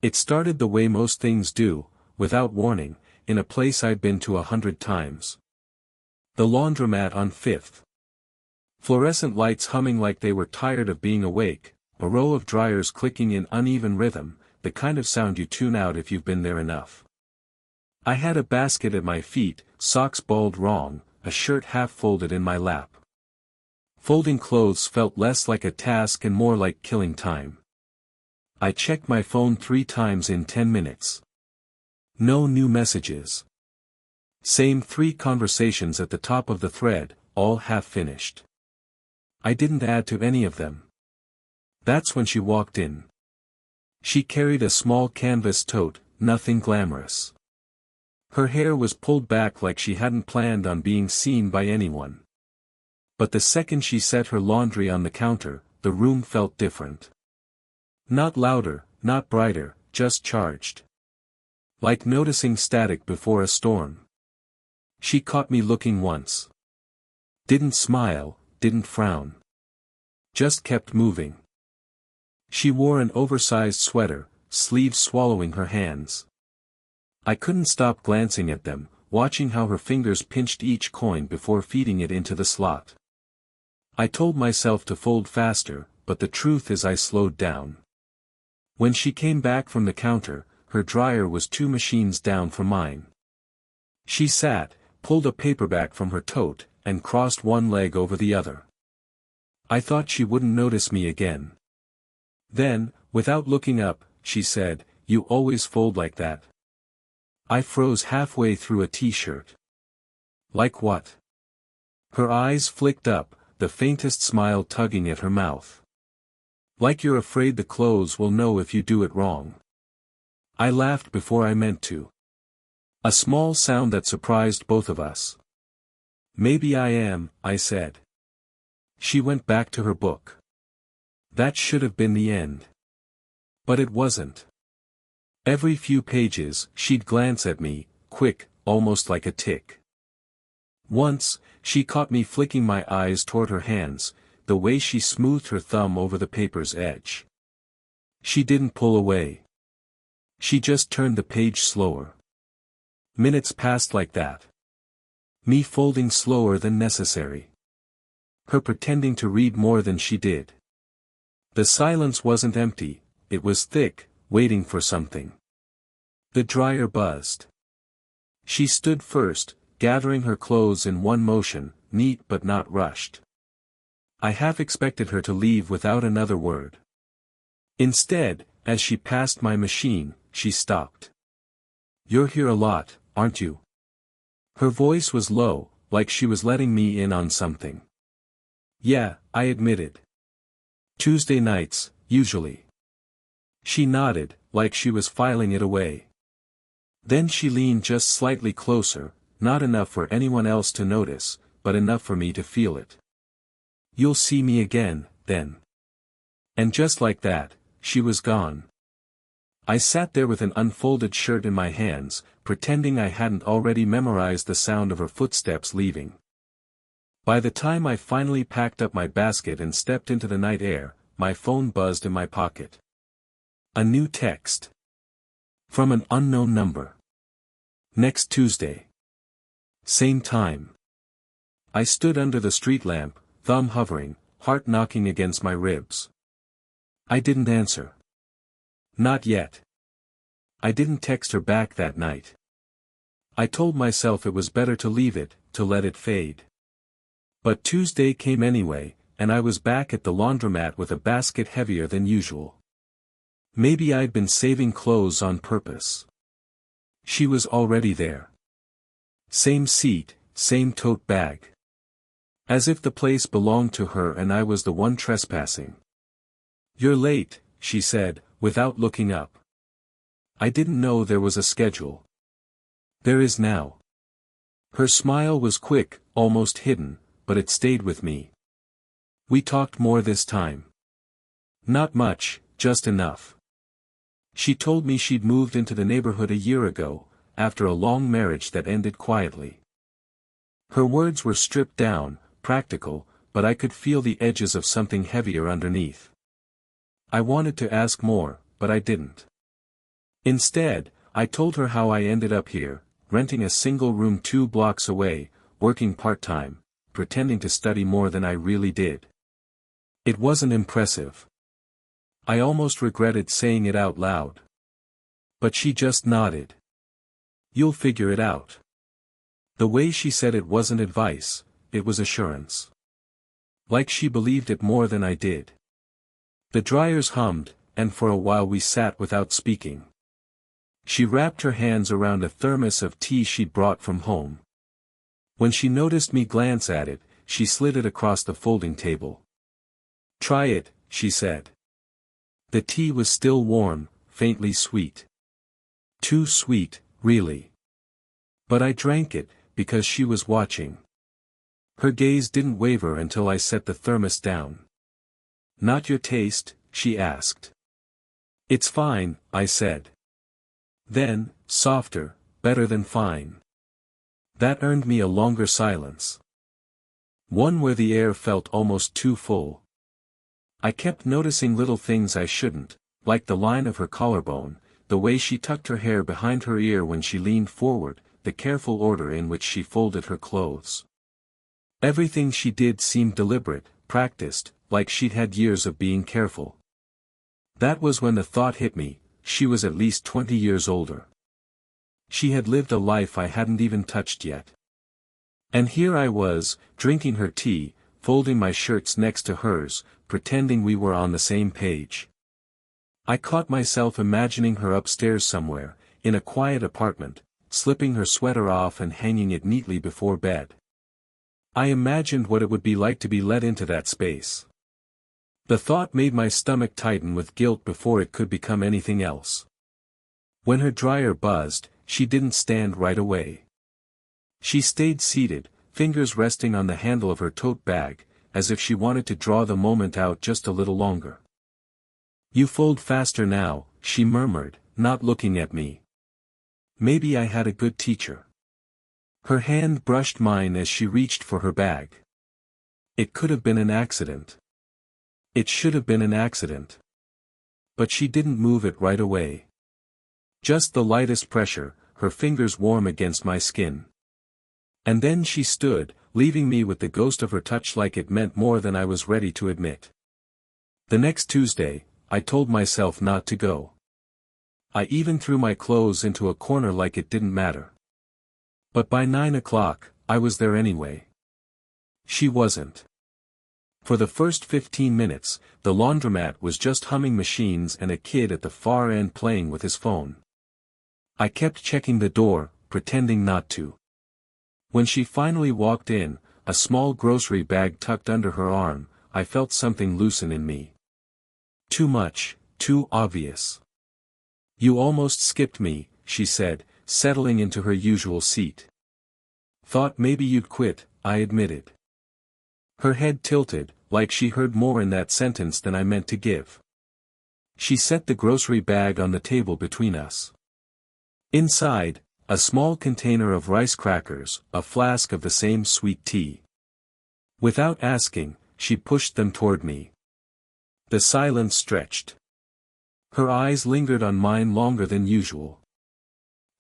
It started the way most things do, without warning, in a place I'd been to 100 times. The laundromat on 5th. Fluorescent lights humming like they were tired of being awake, a row of dryers clicking in uneven rhythm, the kind of sound you tune out if you've been there enough. I had a basket at my feet, socks balled wrong, a shirt half folded in my lap. Folding clothes felt less like a task and more like killing time. I checked my phone 3 times in 10 minutes. No new messages. Same 3 conversations at the top of the thread, all half finished. I didn't add to any of them. That's when she walked in. She carried a small canvas tote, nothing glamorous. Her hair was pulled back like she hadn't planned on being seen by anyone. But the second she set her laundry on the counter, the room felt different. Not louder, not brighter, just charged. Like noticing static before a storm. She caught me looking once. Didn't smile, didn't frown. Just kept moving. She wore an oversized sweater, sleeves swallowing her hands. I couldn't stop glancing at them, watching how her fingers pinched each coin before feeding it into the slot. I told myself to fold faster, but the truth is I slowed down. When she came back from the counter, her dryer was 2 machines down from mine. She sat, pulled a paperback from her tote, and crossed one leg over the other. I thought she wouldn't notice me again. Then, without looking up, she said, "You always fold like that." I froze halfway through a t-shirt. Like what? Her eyes flicked up, the faintest smile tugging at her mouth. Like you're afraid the clothes will know if you do it wrong. I laughed before I meant to. A small sound that surprised both of us. "Maybe I am," I said. She went back to her book. That should have been the end. But it wasn't. Every few pages, she'd glance at me, quick, almost like a tick. Once, she caught me flicking my eyes toward her hands, the way she smoothed her thumb over the paper's edge. She didn't pull away. She just turned the page slower. Minutes passed like that. Me folding slower than necessary. Her pretending to read more than she did. The silence wasn't empty, it was thick, waiting for something. The dryer buzzed. She stood first, gathering her clothes in one motion, neat but not rushed. I half expected her to leave without another word. Instead, as she passed my machine, she stopped. "You're here a lot, aren't you?" Her voice was low, like she was letting me in on something. "Yeah," I admitted. "Tuesday nights, usually." She nodded, like she was filing it away. Then she leaned just slightly closer, not enough for anyone else to notice, but enough for me to feel it. "You'll see me again, then." And just like that, she was gone. I sat there with an unfolded shirt in my hands, pretending I hadn't already memorized the sound of her footsteps leaving. By the time I finally packed up my basket and stepped into the night air, my phone buzzed in my pocket. A new text. From an unknown number. "Next Tuesday. Same time." I stood under the street lamp, thumb hovering, heart knocking against my ribs. I didn't answer. Not yet. I didn't text her back that night. I told myself it was better to leave it, to let it fade. But Tuesday came anyway, and I was back at the laundromat with a basket heavier than usual. Maybe I'd been saving clothes on purpose. She was already there. Same seat, same tote bag. As if the place belonged to her and I was the one trespassing. "You're late," she said, without looking up. I didn't know there was a schedule. There is now. Her smile was quick, almost hidden, but it stayed with me. We talked more this time. Not much, just enough. She told me she'd moved into the neighborhood a year ago, after a long marriage that ended quietly. Her words were stripped down, practical, but I could feel the edges of something heavier underneath. I wanted to ask more, but I didn't. Instead, I told her how I ended up here, renting a single room 2 blocks away, working part-time, pretending to study more than I really did. It wasn't impressive. I almost regretted saying it out loud. But she just nodded. "You'll figure it out." The way she said it wasn't advice, it was assurance. Like she believed it more than I did. The dryers hummed, and for a while we sat without speaking. She wrapped her hands around a thermos of tea she'd brought from home. When she noticed me glance at it, she slid it across the folding table. "Try it," she said. The tea was still warm, faintly sweet. Too sweet, really. But I drank it, because she was watching. Her gaze didn't waver until I set the thermos down. "Not your taste?" she asked. "It's fine," I said. Then, softer, "better than fine." That earned me a longer silence. One where the air felt almost too full. I kept noticing little things I shouldn't, like the line of her collarbone, the way she tucked her hair behind her ear when she leaned forward, the careful order in which she folded her clothes. Everything she did seemed deliberate, practiced, like she'd had years of being careful. That was when the thought hit me, she was at least 20 years older. She had lived a life I hadn't even touched yet. And here I was, drinking her tea, folding my shirts next to hers, pretending we were on the same page. I caught myself imagining her upstairs somewhere, in a quiet apartment, slipping her sweater off and hanging it neatly before bed. I imagined what it would be like to be let into that space. The thought made my stomach tighten with guilt before it could become anything else. When her dryer buzzed, she didn't stand right away. She stayed seated, fingers resting on the handle of her tote bag, as if she wanted to draw the moment out just a little longer. "You fold faster now," she murmured, not looking at me. Maybe I had a good teacher. Her hand brushed mine as she reached for her bag. It could have been an accident. It should have been an accident. But she didn't move it right away. Just the lightest pressure, her fingers warm against my skin. And then she stood, leaving me with the ghost of her touch like it meant more than I was ready to admit. The next Tuesday, I told myself not to go. I even threw my clothes into a corner like it didn't matter. But by 9 o'clock, I was there anyway. She wasn't. For the first 15 minutes, the laundromat was just humming machines and a kid at the far end playing with his phone. I kept checking the door, pretending not to. When she finally walked in, a small grocery bag tucked under her arm, I felt something loosen in me. Too much, too obvious. "You almost skipped me," she said, settling into her usual seat. "Thought maybe you'd quit," I admitted. Her head tilted, like she heard more in that sentence than I meant to give. She set the grocery bag on the table between us. Inside, a small container of rice crackers, a flask of the same sweet tea. Without asking, she pushed them toward me. The silence stretched. Her eyes lingered on mine longer than usual.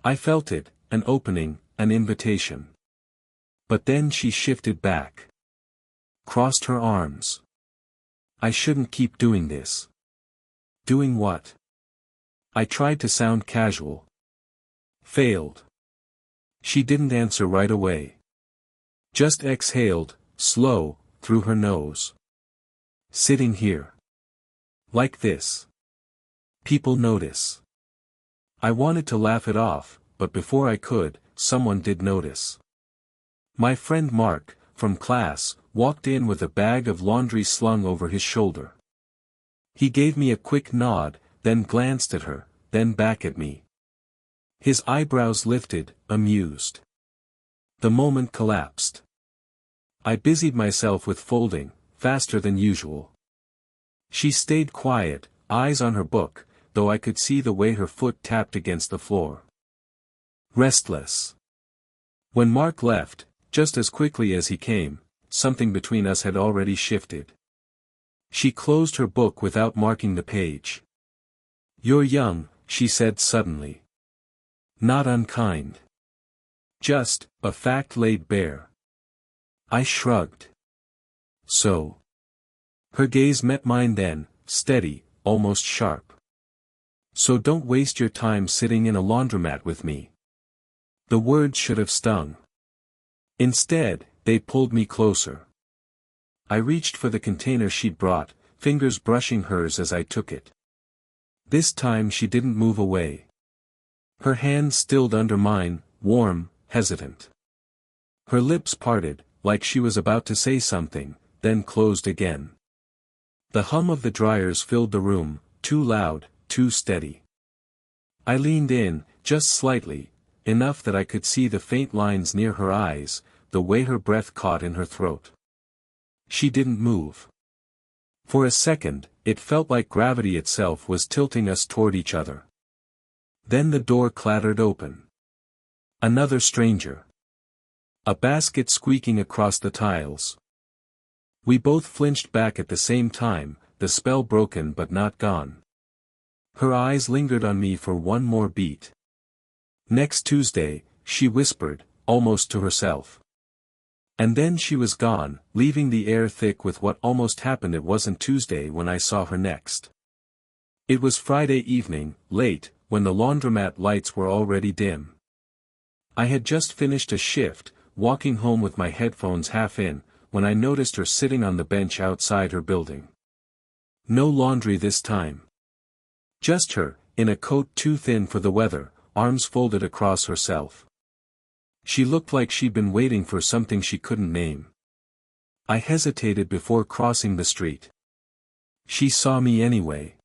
I felt it, an opening, an invitation. But then she shifted back. Crossed her arms. "I shouldn't keep doing this." "Doing what?" I tried to sound casual. Failed. She didn't answer right away. Just exhaled, slow, through her nose. "Sitting here. Like this. People notice." I wanted to laugh it off, but before I could, someone did notice. My friend Mark, from class, walked in with a bag of laundry slung over his shoulder. He gave me a quick nod, then glanced at her, then back at me. His eyebrows lifted, amused. The moment collapsed. I busied myself with folding, faster than usual. She stayed quiet, eyes on her book, though I could see the way her foot tapped against the floor. Restless. When Mark left, just as quickly as he came, something between us had already shifted. She closed her book without marking the page. "You're young," she said suddenly. Not unkind. Just, a fact laid bare. I shrugged. So. Her gaze met mine then, steady, almost sharp. So don't waste your time sitting in a laundromat with me. The words should have stung. Instead, they pulled me closer. I reached for the container she'd brought, fingers brushing hers as I took it. This time she didn't move away. Her hand stilled under mine, warm, hesitant. Her lips parted, like she was about to say something, then closed again. The hum of the dryers filled the room, too loud, too steady. I leaned in, just slightly, enough that I could see the faint lines near her eyes, the way her breath caught in her throat. She didn't move. For a second, it felt like gravity itself was tilting us toward each other. Then the door clattered open. Another stranger. A basket squeaking across the tiles. We both flinched back at the same time, the spell broken but not gone. Her eyes lingered on me for one more beat. Next Tuesday, she whispered, almost to herself. And then she was gone, leaving the air thick with what almost happened. It wasn't Tuesday when I saw her next. It was Friday evening, late, when the laundromat lights were already dim. I had just finished a shift, walking home with my headphones half in, when I noticed her sitting on the bench outside her building. No laundry this time. Just her, in a coat too thin for the weather, arms folded across herself. She looked like she'd been waiting for something she couldn't name. I hesitated before crossing the street. She saw me anyway.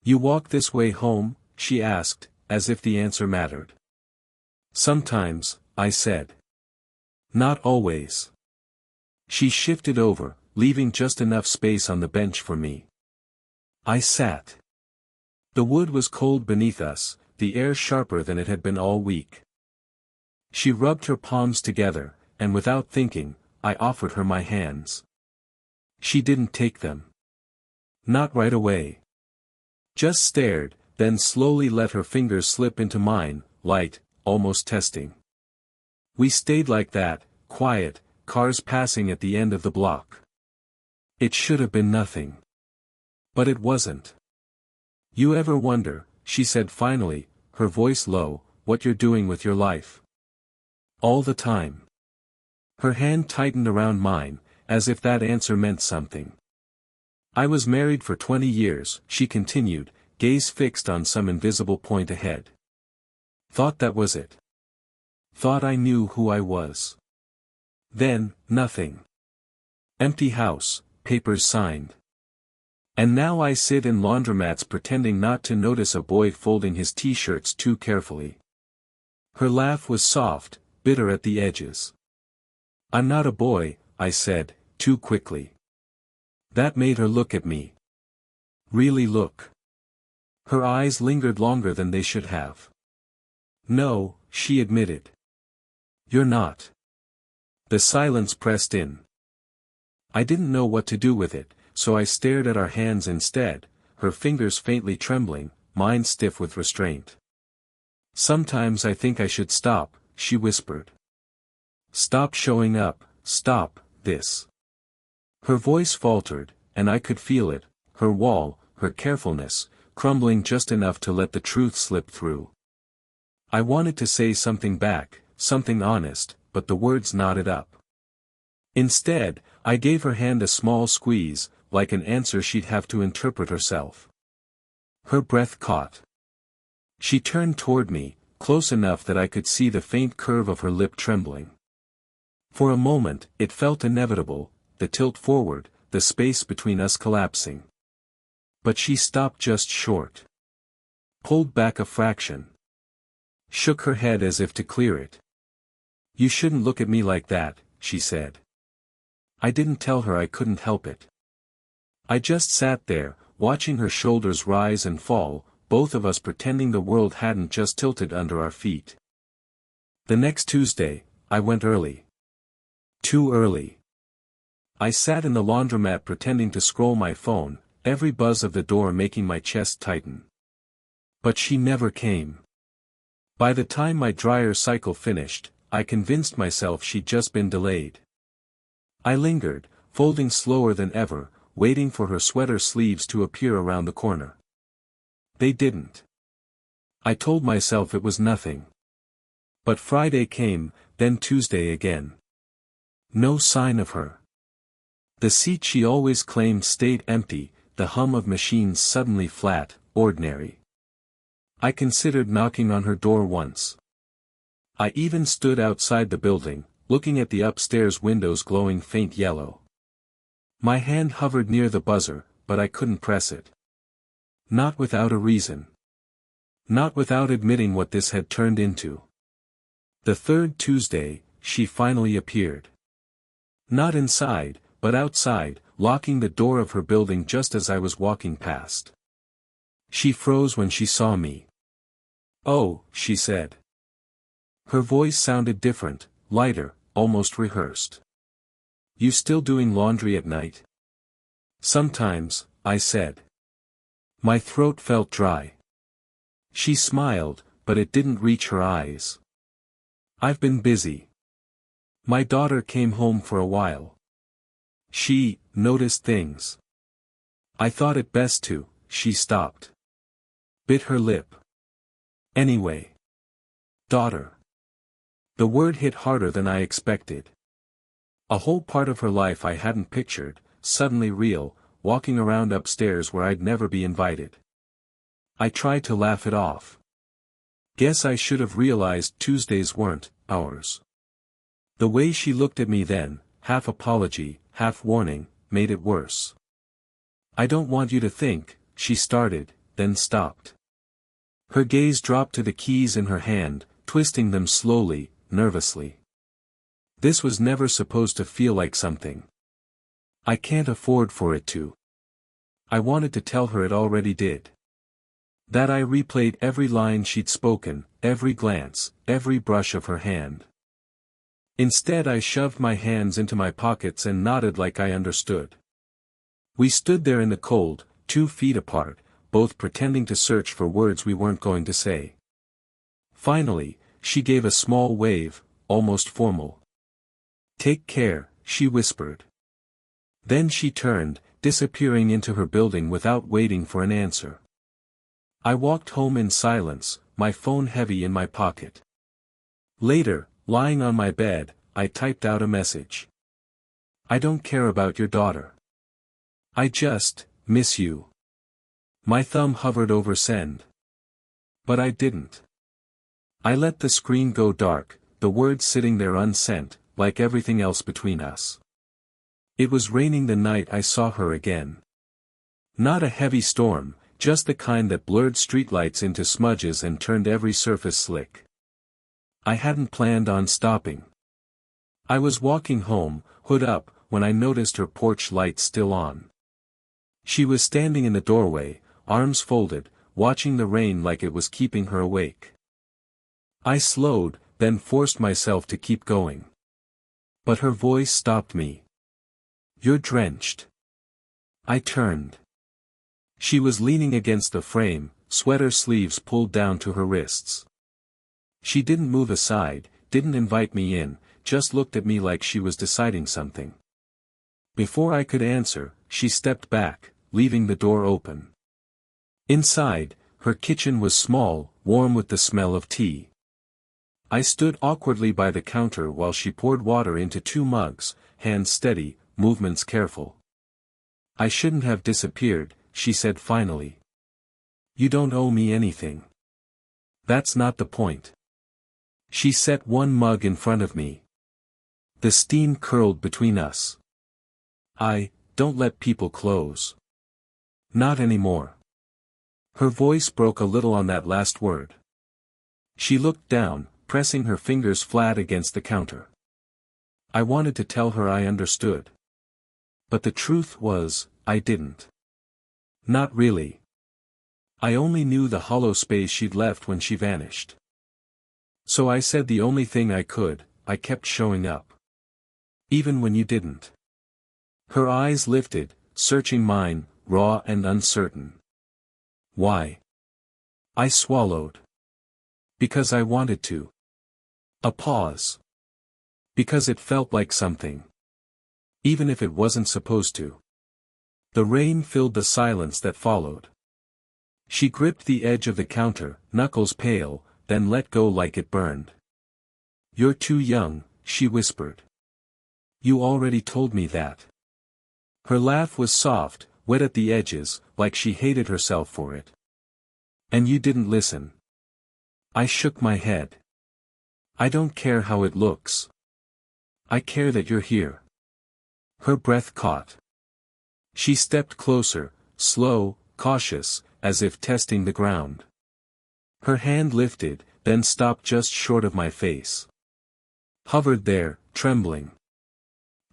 You walk this way home? She asked, as if the answer mattered. Sometimes, I said. Not always. She shifted over, leaving just enough space on the bench for me. I sat. The wood was cold beneath us, the air sharper than it had been all week. She rubbed her palms together, and without thinking, I offered her my hands. She didn't take them. Not right away. Just stared, then slowly let her fingers slip into mine, light, almost testing. We stayed like that, quiet, cars passing at the end of the block. It should have been nothing. But it wasn't. You ever wonder, she said finally, her voice low, what you're doing with your life? All the time. Her hand tightened around mine, as if that answer meant something. I was married for 20 years, she continued, gaze fixed on some invisible point ahead. Thought that was it. Thought I knew who I was. Then, nothing. Empty house, papers signed. And now I sit in laundromats pretending not to notice a boy folding his t-shirts too carefully. Her laugh was soft, bitter at the edges. I'm not a boy, I said, too quickly. That made her look at me. Really look. Her eyes lingered longer than they should have. No, she admitted. You're not. The silence pressed in. I didn't know what to do with it, so I stared at our hands instead, her fingers faintly trembling, mine stiff with restraint. Sometimes I think I should stop, she whispered. Stop showing up, stop, this. Her voice faltered, and I could feel it, her wall, her carefulness, crumbling just enough to let the truth slip through. I wanted to say something back, something honest, but the words knotted up. Instead, I gave her hand a small squeeze, like an answer she'd have to interpret herself. Her breath caught. She turned toward me, close enough that I could see the faint curve of her lip trembling. For a moment, it felt inevitable, the tilt forward, the space between us collapsing. But she stopped just short. Pulled back a fraction. Shook her head as if to clear it. You shouldn't look at me like that, she said. I didn't tell her I couldn't help it. I just sat there, watching her shoulders rise and fall, both of us pretending the world hadn't just tilted under our feet. The next Tuesday, I went early. Too early. I sat in the laundromat pretending to scroll my phone, every buzz of the door making my chest tighten. But she never came. By the time my dryer cycle finished, I convinced myself she'd just been delayed. I lingered, folding slower than ever, waiting for her sweater sleeves to appear around the corner. They didn't. I told myself it was nothing. But Friday came, then Tuesday again. No sign of her. The seat she always claimed stayed empty, the hum of machines suddenly flat, ordinary. I considered knocking on her door once. I even stood outside the building, looking at the upstairs windows glowing faint yellow. My hand hovered near the buzzer, but I couldn't press it. Not without a reason. Not without admitting what this had turned into. The third Tuesday, she finally appeared. Not inside, but outside, locking the door of her building just as I was walking past. She froze when she saw me. "Oh," she said. Her voice sounded different, lighter, almost rehearsed. "You still doing laundry at night?" "Sometimes," I said. My throat felt dry. She smiled, but it didn't reach her eyes. "I've been busy. My daughter came home for a while. She noticed things. I thought it best to." She stopped. Bit her lip. "Anyway. Daughter." The word hit harder than I expected. A whole part of her life I hadn't pictured, suddenly real, walking around upstairs where I'd never be invited. I tried to laugh it off. Guess I should have realized Tuesdays weren't ours. The way she looked at me then, half apology, half warning, made it worse. "I don't want you to think," she started, then stopped. Her gaze dropped to the keys in her hand, twisting them slowly, nervously. This was never supposed to feel like something. I can't afford for it to. I wanted to tell her it already did. That I replayed every line she'd spoken, every glance, every brush of her hand. Instead I shoved my hands into my pockets and nodded like I understood. We stood there in the cold, 2 feet apart, both pretending to search for words we weren't going to say. Finally, she gave a small wave, almost formal. "Take care," she whispered. Then she turned, disappearing into her building without waiting for an answer. I walked home in silence, my phone heavy in my pocket. Later, lying on my bed, I typed out a message. "I don't care about your daughter. I just miss you." My thumb hovered over send. But I didn't. I let the screen go dark, the words sitting there unsent, like everything else between us. It was raining the night I saw her again. Not a heavy storm, just the kind that blurred streetlights into smudges and turned every surface slick. I hadn't planned on stopping. I was walking home, hood up, when I noticed her porch light still on. She was standing in the doorway, arms folded, watching the rain like it was keeping her awake. I slowed, then forced myself to keep going. But her voice stopped me. "You're drenched." I turned. She was leaning against the frame, sweater sleeves pulled down to her wrists. She didn't move aside, didn't invite me in, just looked at me like she was deciding something. Before I could answer, she stepped back, leaving the door open. Inside, her kitchen was small, warm with the smell of tea. I stood awkwardly by the counter while she poured water into 2 mugs, hands steady, movements careful. "I shouldn't have disappeared," she said finally. "You don't owe me anything. That's not the point." She set 1 mug in front of me. The steam curled between us. "I don't let people close. Not anymore." Her voice broke a little on that last word. She looked down, pressing her fingers flat against the counter. I wanted to tell her I understood. But the truth was, I didn't. Not really. I only knew the hollow space she'd left when she vanished. So I said the only thing I could, I kept showing up. Even when you didn't. Her eyes lifted, searching mine, raw and uncertain. "Why? I swallowed. Because I wanted to. A pause. Because it felt like something. Even if it wasn't supposed to. The rain filled the silence that followed. She gripped the edge of the counter, knuckles pale, then let go like it burned. "You're too young," she whispered. "You already told me that." Her laugh was soft, wet at the edges, like she hated herself for it. "And you didn't listen." I shook my head. "I don't care how it looks. I care that you're here." Her breath caught. She stepped closer, slow, cautious, as if testing the ground. Her hand lifted, then stopped just short of my face. Hovered there, trembling.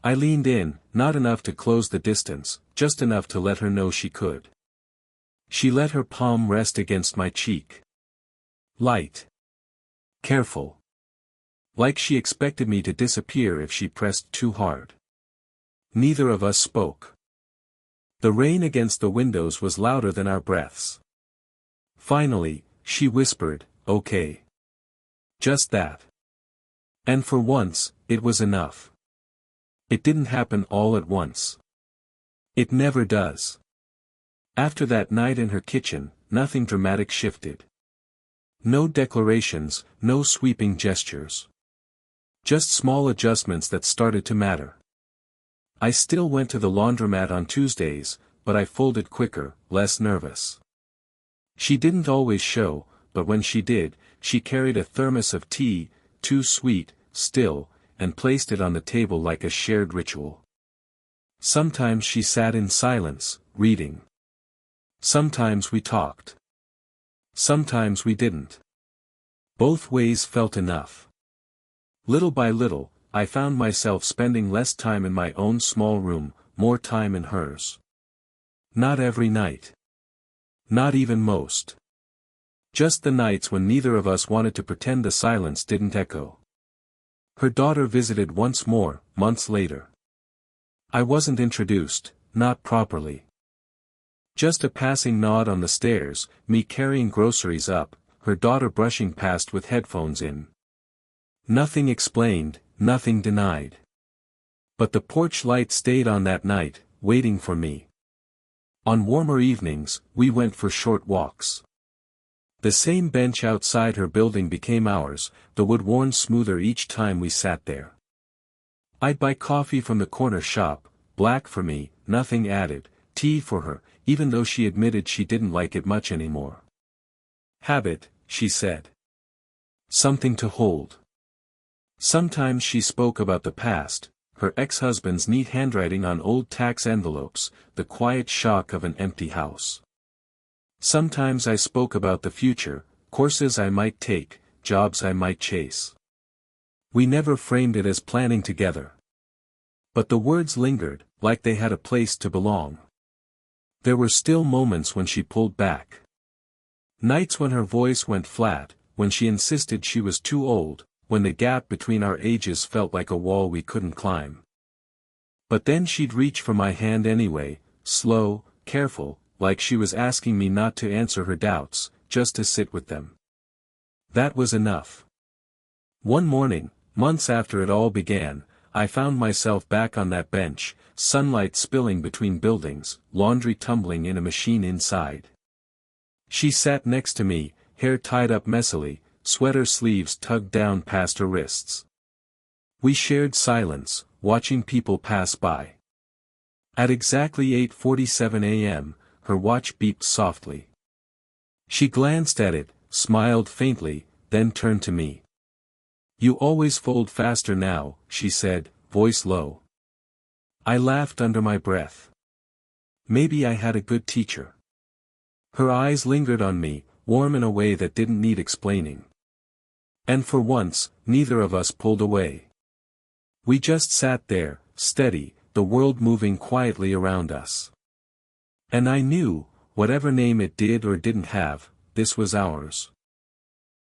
I leaned in, not enough to close the distance, just enough to let her know she could. She let her palm rest against my cheek. Light. Careful. Like she expected me to disappear if she pressed too hard. Neither of us spoke. The rain against the windows was louder than our breaths. Finally, she whispered, "Okay." Just that. And for once, it was enough. It didn't happen all at once. It never does. After that night in her kitchen, nothing dramatic shifted. No declarations, no sweeping gestures. Just small adjustments that started to matter. I still went to the laundromat on Tuesdays, but I folded quicker, less nervous. She didn't always show, but when she did, she carried a thermos of tea, too sweet, still, and placed it on the table like a shared ritual. Sometimes she sat in silence, reading. Sometimes we talked. Sometimes we didn't. Both ways felt enough. Little by little, I found myself spending less time in my own small room, more time in hers. Not every night. Not even most. Just the nights when neither of us wanted to pretend the silence didn't echo. Her daughter visited once more, months later. I wasn't introduced, not properly. Just a passing nod on the stairs, me carrying groceries up, her daughter brushing past with headphones in. Nothing explained, nothing denied. But the porch light stayed on that night, waiting for me. On warmer evenings, we went for short walks. The same bench outside her building became ours, the wood worn smoother each time we sat there. I'd buy coffee from the corner shop, black for me, nothing added, tea for her, even though she admitted she didn't like it much anymore. Habit, she said. Something to hold. Sometimes she spoke about the past, her ex-husband's neat handwriting on old tax envelopes, the quiet shock of an empty house. Sometimes I spoke about the future, courses I might take, jobs I might chase. We never framed it as planning together. But the words lingered, like they had a place to belong. There were still moments when she pulled back. Nights when her voice went flat, when she insisted she was too old, when the gap between our ages felt like a wall we couldn't climb. But then she'd reach for my hand anyway, slow, careful, like she was asking me not to answer her doubts, just to sit with them. That was enough. One morning, months after it all began, I found myself back on that bench, sunlight spilling between buildings, laundry tumbling in a machine inside. She sat next to me, hair tied up messily, sweater sleeves tugged down past her wrists. We shared silence, watching people pass by. At exactly 8:47 a.m., her watch beeped softly. She glanced at it, smiled faintly, then turned to me. "You always fold faster now," she said, voice low. I laughed under my breath. Maybe I had a good teacher. Her eyes lingered on me, warm in a way that didn't need explaining. And for once, neither of us pulled away. We just sat there, steady, the world moving quietly around us. And I knew, whatever name it did or didn't have, this was ours.